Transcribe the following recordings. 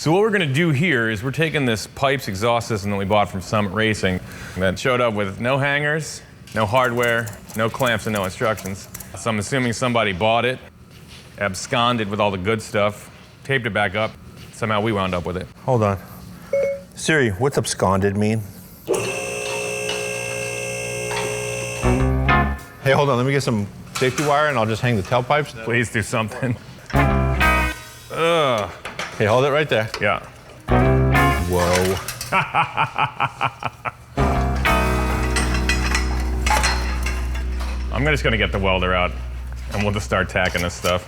So what we're gonna do here is we're taking this Pipes exhaust system that we bought from Summit Racing that showed up with no hangers, no hardware, no clamps, and no instructions. So I'm assuming somebody bought it, absconded with all the good stuff, taped it back up. Somehow we wound up with it. Hold on. Siri, what's absconded mean? Hey, hold on, let me get some safety wire and I'll just hang the tailpipes. Please do something. Ugh. Okay, hold it right there. Yeah. Whoa. I'm just gonna get the welder out and we'll just start tacking this stuff.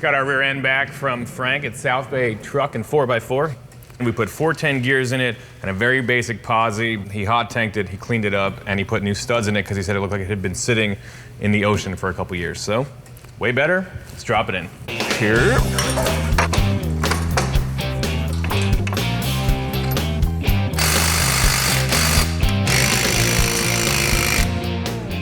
Got our rear end back from Frank at South Bay Truck and 4x4. And we put 410 gears in it and a very basic posi. He hot tanked it, he cleaned it up, and he put new studs in it because he said it looked like it had been sitting in the ocean for a couple years. So, way better. Let's drop it in. Here.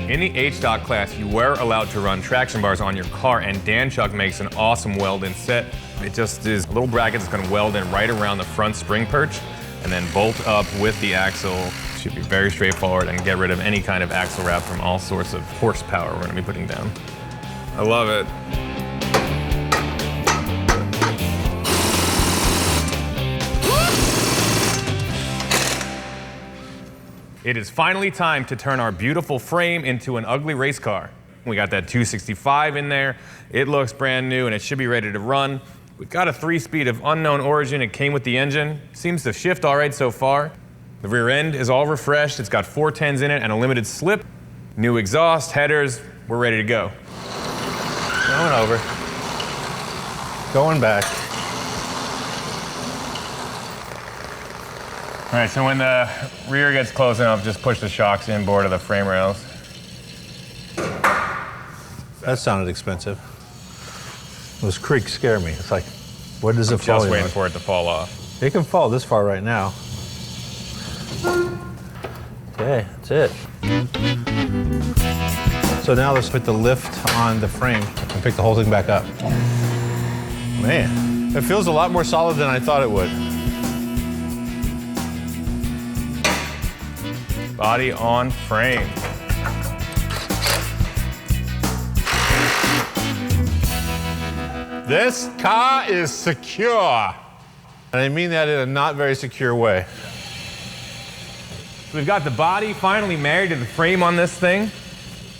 In the H class, you were allowed to run traction bars on your car, and Dan Chuck makes an awesome weld-in set. It just is a little bracket that's gonna weld in right around the front spring perch, and then bolt up with the axle. Should be very straightforward and get rid of any kind of axle wrap from all sorts of horsepower we're gonna be putting down. I love it. It is finally time to turn our beautiful frame into an ugly race car. We got that 265 in there. It looks brand new and it should be ready to run. We've got a 3-speed of unknown origin. It came with the engine. Seems to shift all right so far. The rear end is all refreshed. It's got 410s in it and a limited slip. New exhaust, headers. We're ready to go. Going over. Going back. All right, so when the rear gets close enough, just push the shocks inboard of the frame rails. That sounded expensive. Those creaks scare me. It's like, what is it falling Just waiting on? for it to fall off. It can fall this far right now. Okay, that's it. So now let's put the lift on the frame and pick the whole thing back up. Man, it feels a lot more solid than I thought it would. Body on frame. This car is secure. And I mean that in a not very secure way. So we've got the body finally married to the frame on this thing.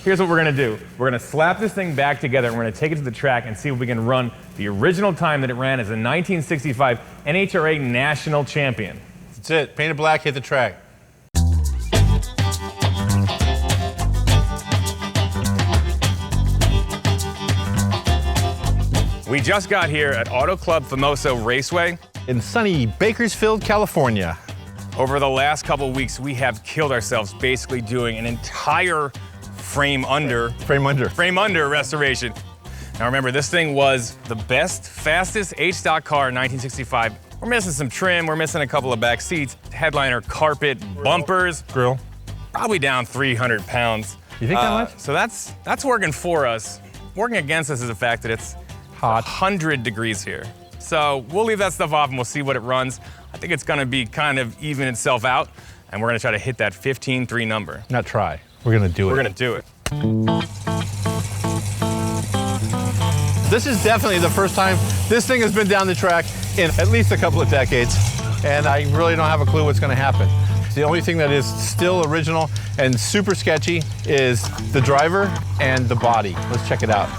Here's what we're gonna do. We're gonna slap this thing back together and we're gonna take it to the track and see if we can run the original time that it ran as a 1965 NHRA National Champion. That's it. Paint it black, hit the track. We just got here at Auto Club Famoso Raceway. In sunny Bakersfield, California. Over the last couple of weeks, we have killed ourselves basically doing an entire frame under restoration. Now remember, this thing was the best, fastest H-Stock car in 1965. We're missing some trim, we're missing a couple of back seats, headliner, carpet, bumpers. Grill. Probably down 300 pounds. You think that much? So that's working for us. Working against us is the fact that it's hot, 100 degrees here. So we'll leave that stuff off and we'll see what it runs. I think it's gonna be kind of even itself out, and we're gonna try to hit that 15.3 number. Not try, we're gonna do it. We're gonna do it. This is definitely the first time this thing has been down the track in at least a couple of decades, and I really don't have a clue what's gonna happen. The only thing that is still original and super sketchy is the driver and the body. Let's check it out.